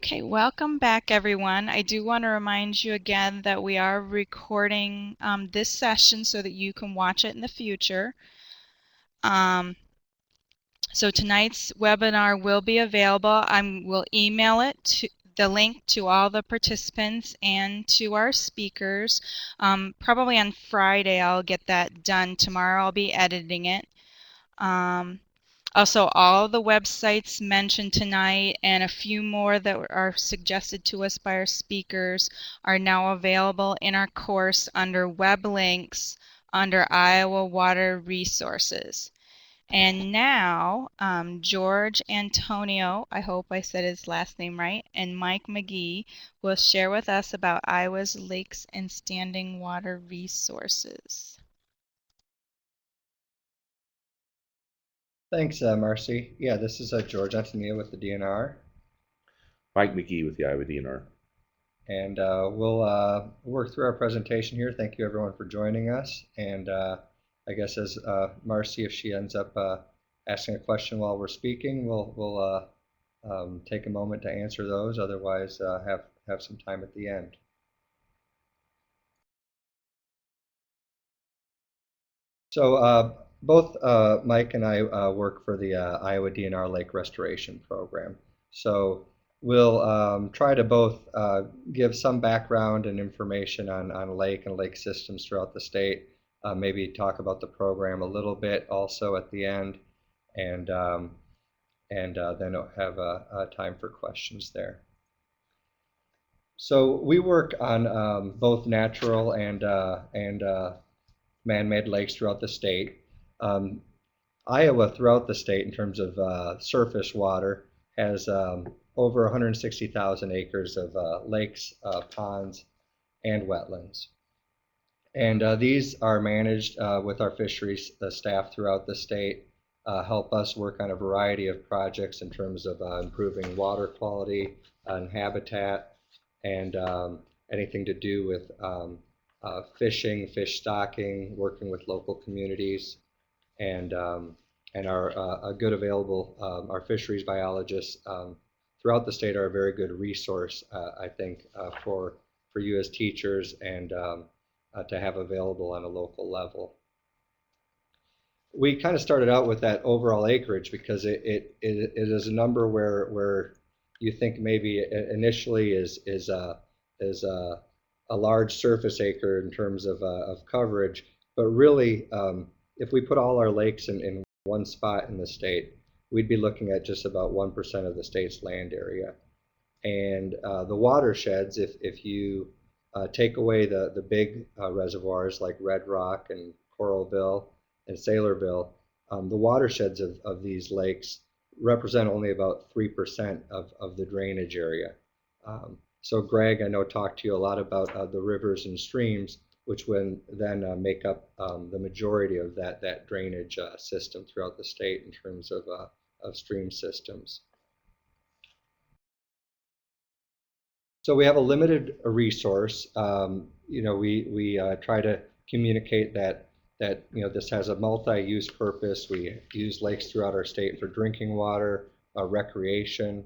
Okay, welcome back everyone. I do want to remind you again that we are recording this session so that you can watch it in the future. So tonight's webinar will be available. We'll email it to the link to all the participants and to our speakers. Probably on Friday I'll get that done. Tomorrow I'll be editing it. Also, all the websites mentioned tonight and a few more that are suggested to us by our speakers are now available in our course under web links under Iowa Water Resources. And now, George Antoniou, I hope I said his last name right, and Mike McGee will share with us about Iowa's lakes and standing water resources. Thanks, Marcy. Yeah, this is George Antoniou with the DNR. Mike McGee with the Iowa DNR. And we'll work through our presentation here. Thank you everyone for joining us. And I guess as Marcy, if she ends up asking a question while we're speaking, we'll take a moment to answer those. Otherwise, have some time at the end. So both Mike and I work for the Iowa DNR Lake Restoration Program. So we'll try to both give some background and information on lake and lake systems throughout the state, maybe talk about the program a little bit also at the end, and then have a time for questions there. So we work on both natural and man-made lakes throughout the state. Iowa throughout the state in terms of surface water has over 160,000 acres of lakes, ponds, and wetlands. And these are managed with our fisheries staff throughout the state, help us work on a variety of projects in terms of improving water quality and habitat, and anything to do with fishing, fish stocking, working with local communities, and our a good available our fisheries biologists throughout the state are a very good resource, I think, for you as teachers and to have available on a local level. We kind of started out with that overall acreage because it is a number where you think maybe initially is a large surface acre in terms of coverage, but really if we put all our lakes in one spot in the state, we'd be looking at just about 1% of the state's land area. And the watersheds, if you take away the big reservoirs like Red Rock and Coralville and Saylorville, the watersheds of these lakes represent only about 3% of the drainage area. So Greg, I know, talked to you a lot about the rivers and streams, which would then make up the majority of that drainage system throughout the state in terms of stream systems. So we have a limited resource. We try to communicate that this has a multi-use purpose. We use lakes throughout our state for drinking water, recreation,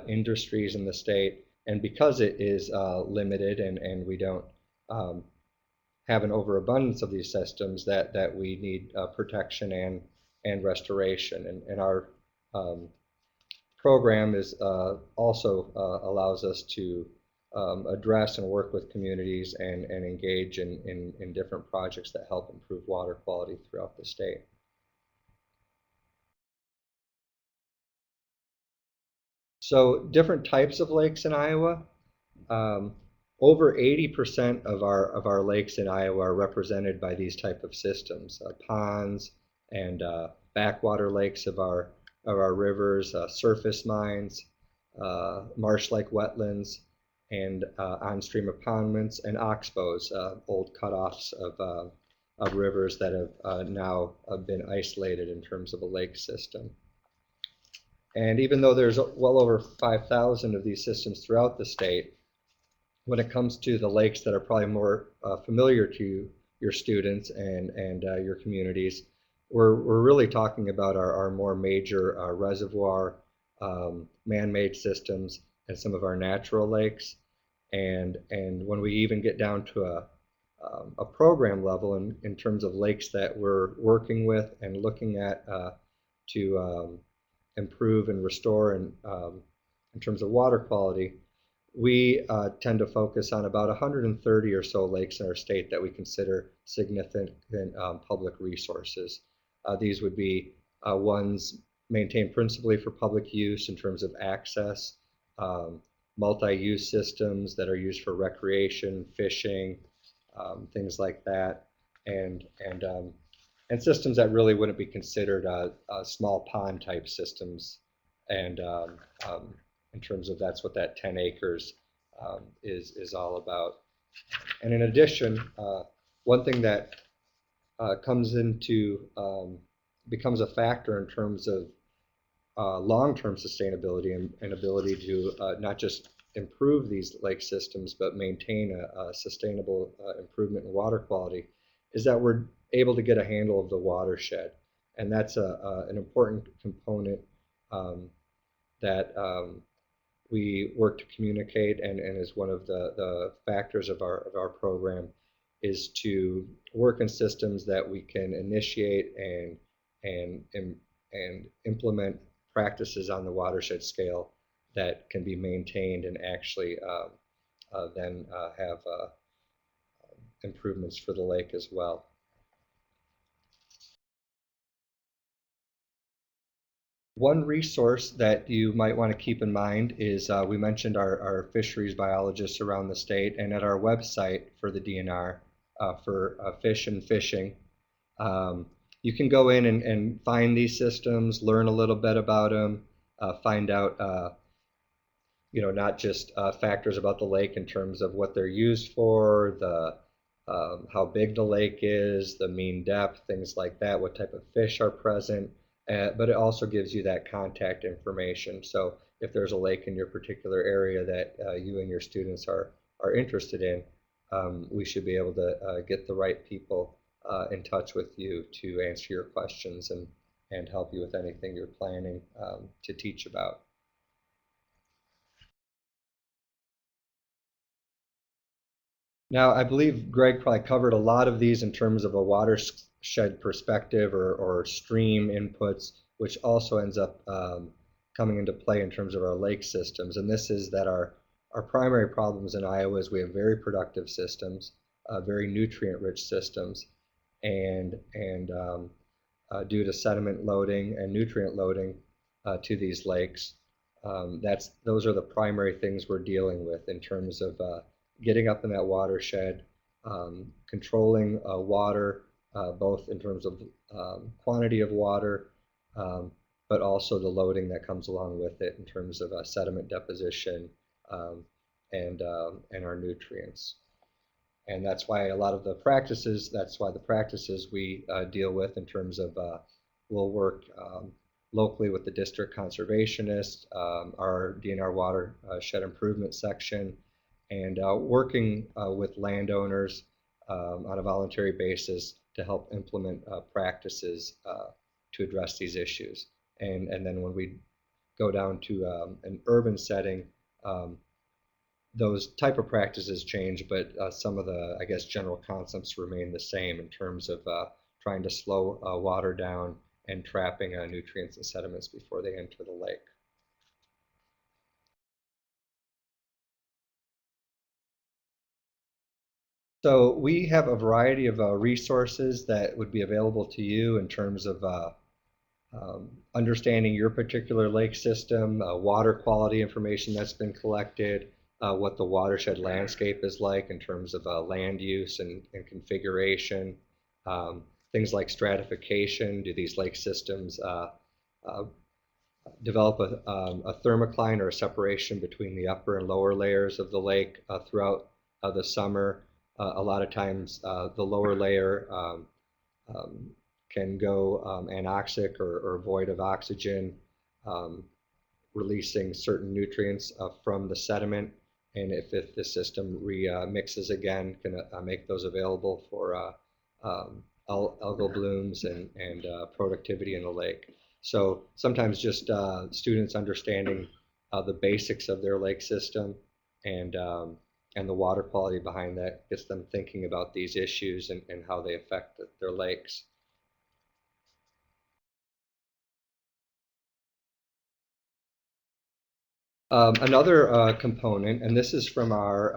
industries in the state, and because it is limited and we don't have an overabundance of these systems, that we need protection and restoration, and our program is also allows us to address and work with communities and engage in different projects that help improve water quality throughout the state. So different types of lakes in Iowa. Over 80% of our lakes in Iowa are represented by these type of systems, ponds and backwater lakes of our rivers, surface mines, marsh-like wetlands, and on-stream impoundments, and oxbows, old cutoffs of rivers that have now been isolated in terms of a lake system. And even though there's well over 5,000 of these systems throughout the state, when it comes to the lakes that are probably more familiar to your students and your communities, we're really talking about our more major reservoir man-made systems and some of our natural lakes. And when we even get down to a program level in terms of lakes that we're working with and looking at to improve and restore in terms of water quality, we tend to focus on about 130 or so lakes in our state that we consider significant public resources. These would be ones maintained principally for public use in terms of access, um, multi-use systems that are used for recreation, fishing, things like that, and and um, and systems that really wouldn't be considered small pond type systems. And in terms of that's what that 10 acres is all about. And in addition, one thing that comes into becomes a factor in terms of long-term sustainability and ability to not just improve these lake systems but maintain a sustainable improvement in water quality is that we're able to get a handle of the watershed. And that's an important component that we work to communicate, and is one of the factors of our program, is to work in systems that we can initiate and and implement practices on the watershed scale that can be maintained and actually then have improvements for the lake as well. One resource that you might want to keep in mind is we mentioned our fisheries biologists around the state, and at our website for the DNR for fish and fishing. You can go in and find these systems, learn a little bit about them, find out not just factors about the lake in terms of what they're used for, the how big the lake is, the mean depth, things like that, what type of fish are present. But it also gives you that contact information. So if there's a lake in your particular area that you and your students are interested in, we should be able to get the right people in touch with you to answer your questions and help you with anything you're planning to teach about. Now, I believe Greg probably covered a lot of these in terms of a watershed perspective or stream inputs, which also ends up coming into play in terms of our lake systems. And this is that our primary problems in Iowa is we have very productive systems, very nutrient-rich systems, and due to sediment loading and nutrient loading to these lakes, those are the primary things we're dealing with in terms of getting up in that watershed, controlling water, both in terms of quantity of water, but also the loading that comes along with it in terms of sediment deposition and our nutrients. And that's why the practices we deal with in terms of we'll work locally with the district conservationist, our DNR watershed improvement section, and working with landowners on a voluntary basis to help implement practices to address these issues. And then when we go down to an urban setting, those type of practices change, but some of the, I guess, general concepts remain the same in terms of trying to slow water down and trapping nutrients and sediments before they enter the lake. So we have a variety of resources that would be available to you in terms of understanding your particular lake system, water quality information that's been collected, what the watershed landscape is like in terms of land use and configuration, things like stratification. Do these lake systems develop a thermocline or a separation between the upper and lower layers of the lake throughout the summer? A lot of times the lower layer can go anoxic or void of oxygen, releasing certain nutrients from the sediment. And if the system remixes again, can make those available for algal blooms and productivity in the lake. So sometimes just students understanding the basics of their lake system, and the water quality behind that gets them thinking about these issues and how they affect their lakes. Another component, and this is from our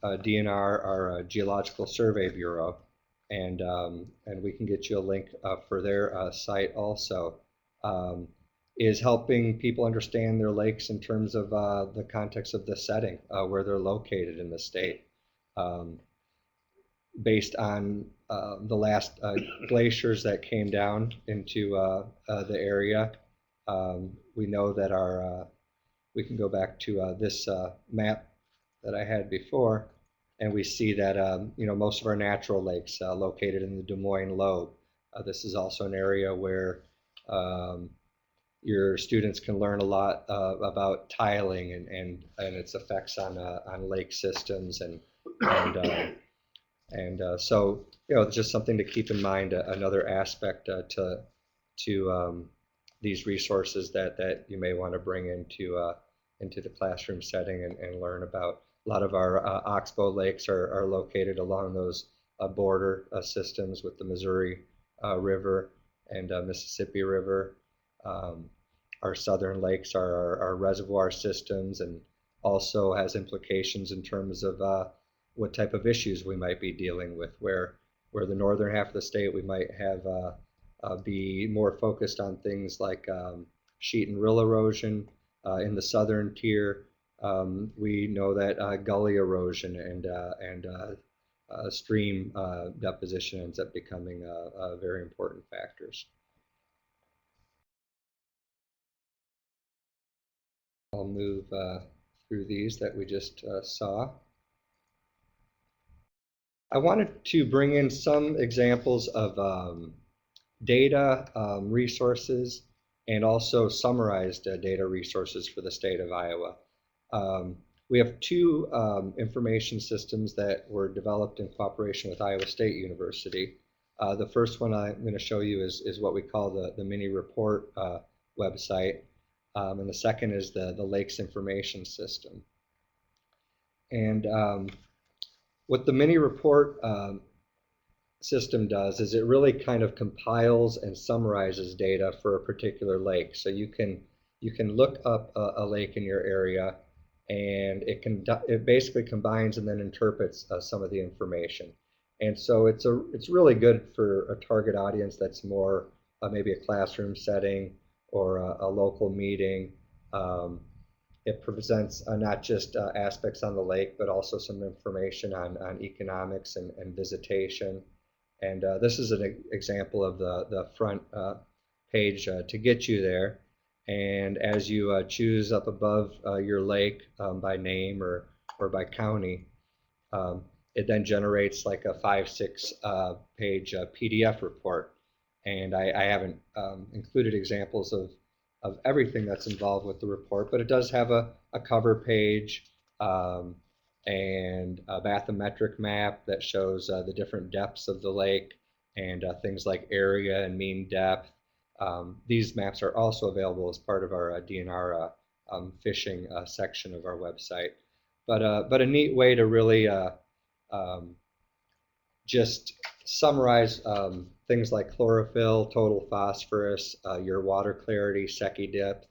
DNR, our Geological Survey Bureau, and we can get you a link for their site also, is helping people understand their lakes in terms of the context of the setting, where they're located in the state. Based on the last glaciers that came down into the area, we know that we can go back to this map that I had before, and we see that most of our natural lakes located in the Des Moines Lobe. This is also an area where your students can learn a lot about tiling and its effects on lake systems so just something to keep in mind. Another aspect to these resources that you may want to bring into the classroom setting and learn about. A lot of our oxbow lakes are located along those border systems with the Missouri River and Mississippi River. Our southern lakes are our reservoir systems, and also has implications in terms of what type of issues we might be dealing with. Where the northern half of the state, we might have be more focused on things like sheet and rill erosion. In the southern tier, we know that gully erosion and stream deposition ends up becoming very important factors. I'll move through these that we just saw. I wanted to bring in some examples of data resources and also summarized data resources for the state of Iowa. We have two information systems that were developed in cooperation with Iowa State University. The first one I'm going to show you is what we call the mini report website, and the second is the Lakes Information System. And what the mini report system does is it really kind of compiles and summarizes data for a particular lake. So you can look up a lake in your area, and it basically combines and then interprets some of the information. And so it's really good for a target audience that's more maybe a classroom setting or a local meeting. It presents not just aspects on the lake, but also some information on economics and visitation. And this is an example of the front page to get you there. And as you choose up above your lake by name or by county, it then generates like a 5-6 page PDF report. And I haven't included examples of everything that's involved with the report, but it does have a cover page and a bathymetric map that shows the different depths of the lake and things like area and mean depth. These maps are also available as part of our DNR fishing section of our website. But a neat way to really just summarize things like chlorophyll, total phosphorus, your water clarity, Secchi depth,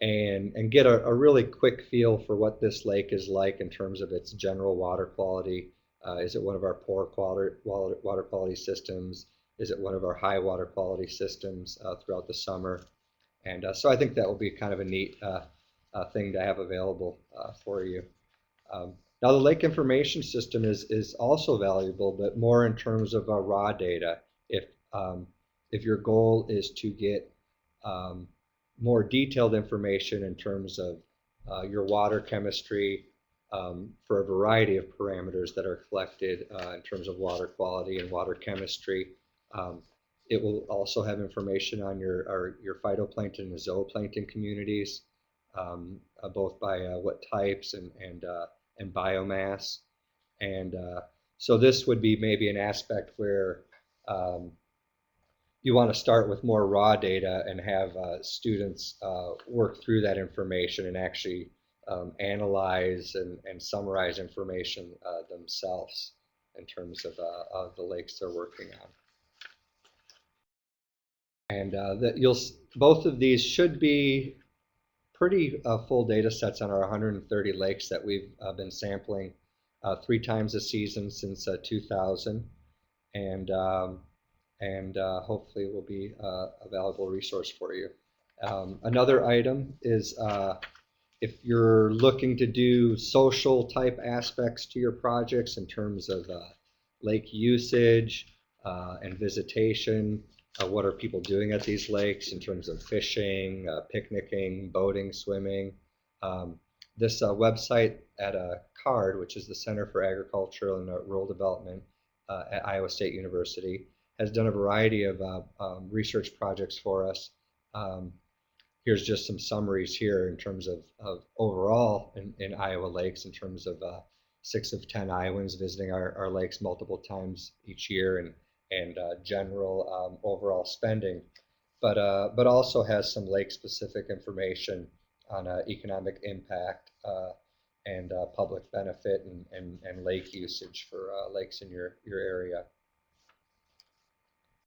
and get a really quick feel for what this lake is like in terms of its general water quality. Is it one of our poor water quality systems? Is it one of our high water quality systems throughout the summer? And so I think that will be kind of a neat thing to have available for you. Now the lake information system is also valuable, but more in terms of raw data. If your goal is to get more detailed information in terms of your water chemistry for a variety of parameters that are collected in terms of water quality and water chemistry, it will also have information on your phytoplankton and zooplankton communities, both by what types and biomass. And so this would be maybe an aspect where you want to start with more raw data and have students work through that information and actually analyze and summarize information themselves in terms of the lakes they're working on. And both of these should be pretty full data sets on our 130 lakes that we've been sampling 3 times a season since 2000, and hopefully it will be a valuable resource for you. Another item is if you're looking to do social type aspects to your projects in terms of lake usage and visitation, what are people doing at these lakes in terms of fishing, picnicking, boating, swimming. This website at CARD, which is the Center for Agricultural and Rural Development at Iowa State University, has done a variety of research projects for us. Here's just some summaries here in terms of overall in Iowa lakes, in terms of 6 of 10 Iowans visiting our lakes multiple times each year, and general overall spending, but also has some lake specific information on economic impact and public benefit and lake usage for lakes in your area.